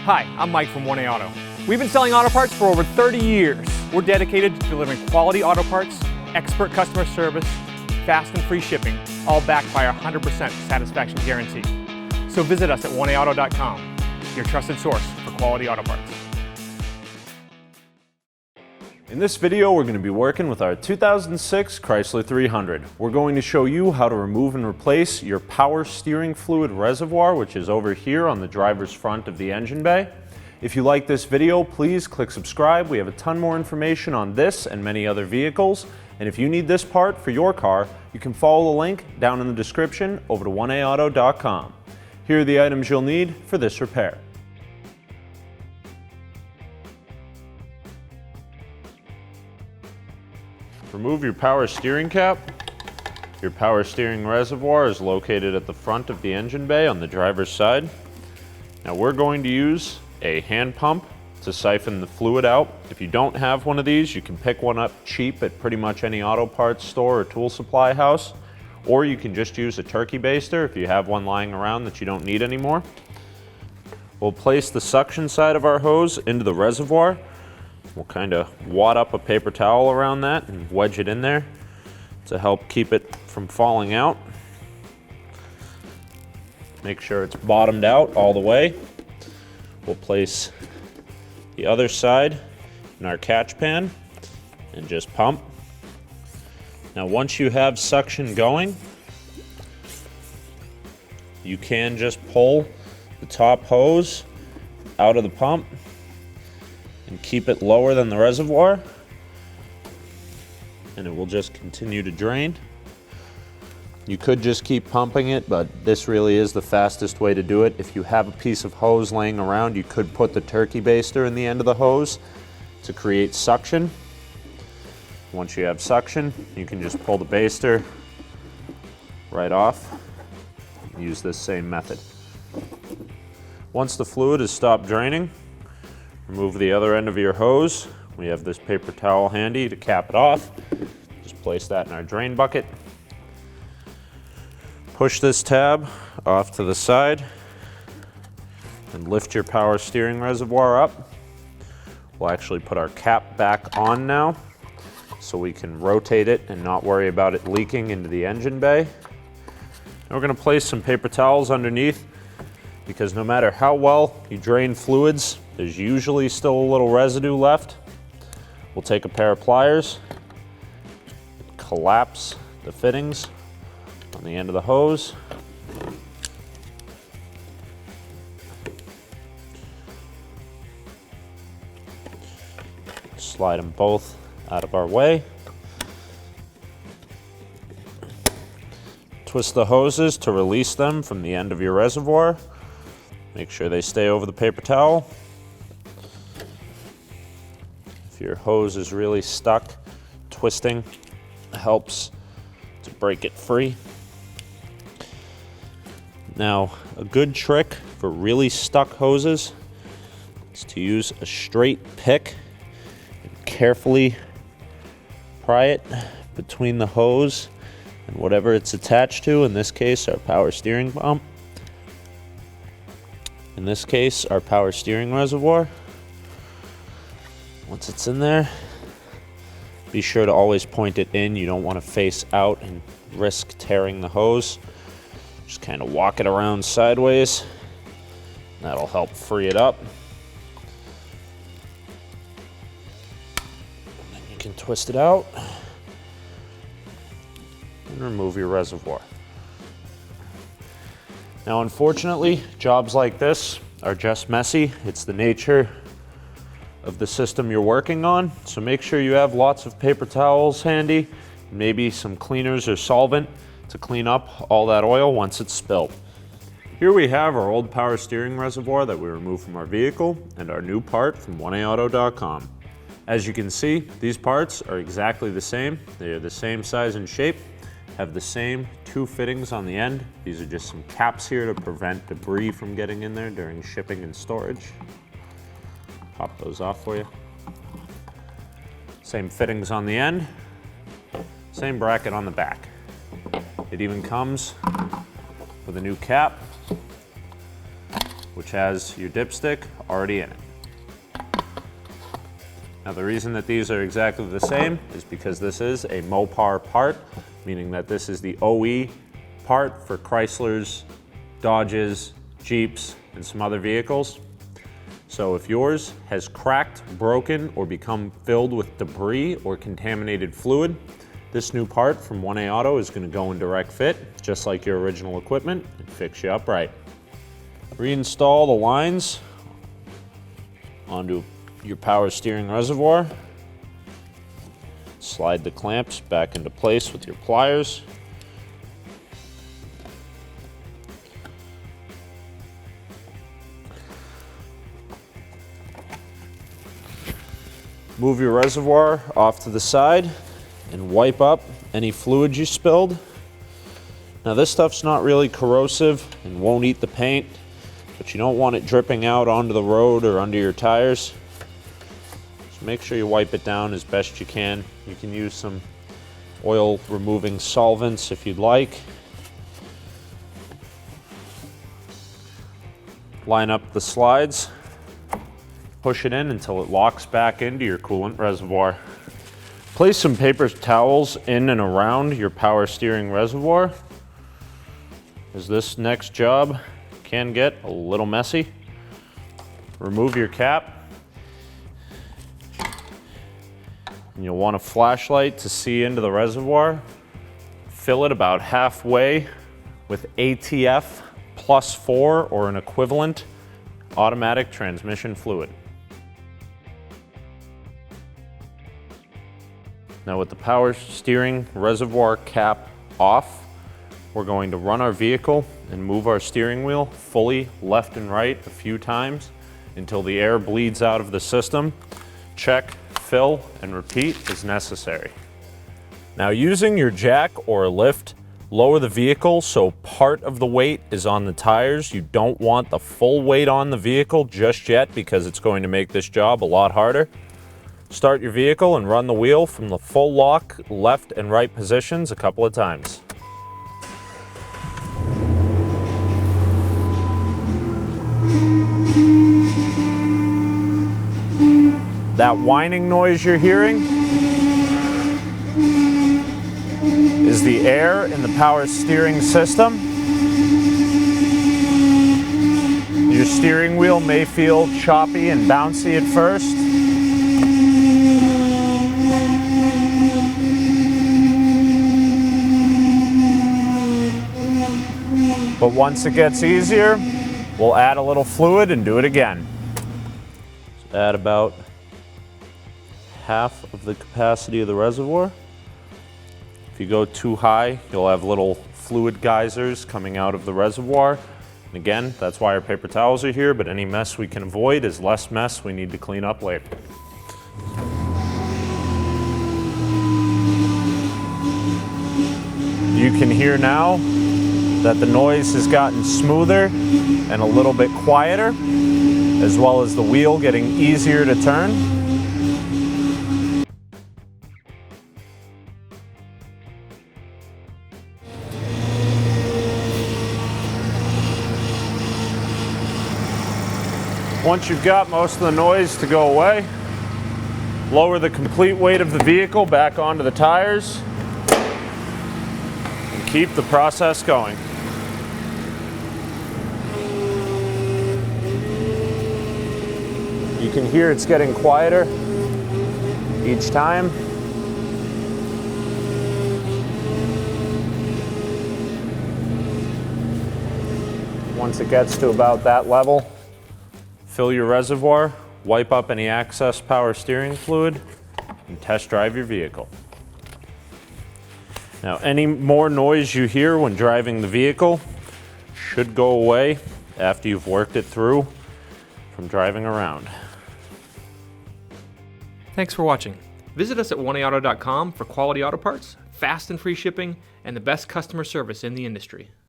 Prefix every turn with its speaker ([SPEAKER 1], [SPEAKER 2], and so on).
[SPEAKER 1] Hi, I'm Mike from 1A Auto. We've been selling auto parts for over 30 years. We're dedicated to delivering quality auto parts, expert customer service, fast and free shipping, all backed by our 100% satisfaction guarantee. So visit us at 1aauto.com, your trusted source for quality auto parts.
[SPEAKER 2] In this video, we're going to be working with our 2006 Chrysler 300. We're going to show you how to remove and replace your power steering fluid reservoir, which is over here on the driver's front of the engine bay. If you like this video, please click subscribe. We have a ton more information on this and many other vehicles. And if you need this part for your car, you can follow the link down in the description over to 1aauto.com. Here are the items you'll need for this repair. Remove your power steering cap. Your power steering reservoir is located at the front of the engine bay on the driver's side. Now we're going to use a hand pump to siphon the fluid out. If you don't have one of these, you can pick one up cheap at pretty much any auto parts store or tool supply house, or you can just use a turkey baster if you have one lying around that you don't need anymore. We'll place the suction side of our hose into the reservoir. We'll kind of wad up a paper towel around that and wedge it in there to help keep it from falling out. Make sure it's bottomed out all the way. We'll place the other side in our catch pan and just pump. Now once you have suction going, you can just pull the top hose out of the pump and keep it lower than the reservoir, and it will just continue to drain. You could just keep pumping it, but this really is the fastest way to do it. If you have a piece of hose laying around, you could put the turkey baster in the end of the hose to create suction. Once you have suction, you can just pull the baster right off and use this same method. Once the fluid has stopped draining, remove the other end of your hose. We have this paper towel handy to cap it off. Just place that in our drain bucket. Push this tab off to the side and lift your power steering reservoir up. We'll actually put our cap back on now so we can rotate it and not worry about it leaking into the engine bay. And we're going to place some paper towels underneath, because no matter how well you drain fluids, there's usually still a little residue left. We'll take a pair of pliers, collapse the fittings on the end of the hose. Slide them both out of our way. Twist the hoses to release them from the end of your reservoir. Make sure they stay over the paper towel. If your hose is really stuck, twisting helps to break it free. Now, a good trick for really stuck hoses is to use a straight pick and carefully pry it between the hose and whatever it's attached to, in this case, our power steering pump. In this case, our power steering reservoir. Once it's in there, be sure to always point it in. You don't want to face out and risk tearing the hose. Just kind of walk it around sideways. That'll help free it up. Then you can twist it out and remove your reservoir. Now, unfortunately, jobs like this are just messy. It's the nature of the system you're working on. So make sure you have lots of paper towels handy, maybe some cleaners or solvent to clean up all that oil once it's spilled. Here we have our old power steering reservoir that we removed from our vehicle and our new part from 1aauto.com. As you can see, these parts are exactly the same. They are the same size and shape, have the same two fittings on the end. These are just some caps here to prevent debris from getting in there during shipping and storage. Pop those off for you. Same fittings on the end, same bracket on the back. It even comes with a new cap, which which has your dipstick already in it. Now the reason that these are exactly the same is because this is a Mopar part, meaning that this is the OE part for Chryslers, Dodges, Jeeps, and some other vehicles. So if yours has cracked, broken, or become filled with debris or contaminated fluid, this new part from 1A Auto is going to go in direct fit, just like your original equipment, and fix you up right. Reinstall the lines onto your power steering reservoir. Slide the clamps back into place with your pliers. Move your reservoir off to the side and wipe up any fluid you spilled. Now this stuff's not really corrosive and won't eat the paint, but you don't want it dripping out onto the road or under your tires. So make sure you wipe it down as best you can. You can use some oil removing solvents if you'd like. Line up the slides. Push it in until it locks back into your coolant reservoir. Place some paper towels in and around your power steering reservoir, as this next job can get a little messy. Remove your cap. And you'll want a flashlight to see into the reservoir. Fill it about halfway with ATF +4 or an equivalent automatic transmission fluid. Now with the power steering reservoir cap off, we're going to run our vehicle and move our steering wheel fully left and right a few times until the air bleeds out of the system. Check, fill, and repeat as necessary. Now using your jack or lift, lower the vehicle so part of the weight is on the tires. You don't want the full weight on the vehicle just yet because it's going to make this job a lot harder. Start your vehicle and run the wheel from the full lock left and right positions a couple of times. That whining noise you're hearing is the air in the power steering system. Your steering wheel may feel choppy and bouncy at first. But once it gets easier, we'll add a little fluid and do it again. So add about half of the capacity of the reservoir. If you go too high, you'll have little fluid geysers coming out of the reservoir. And again, that's why our paper towels are here, but any mess we can avoid is less mess we need to clean up later. You can hear now that the noise has gotten smoother and a little bit quieter, as well as the wheel getting easier to turn. Once you've got most of the noise to go away, lower the complete weight of the vehicle back onto the tires and keep the process going. You can hear it's getting quieter each time. Once it gets to about that level, fill your reservoir, wipe up any excess power steering fluid, and test drive your vehicle. Now, any more noise you hear when driving the vehicle should go away after you've worked it through from driving around.
[SPEAKER 1] Thanks for watching. Visit us at 1aauto.com for quality auto parts, fast and free shipping, and the best customer service in the industry.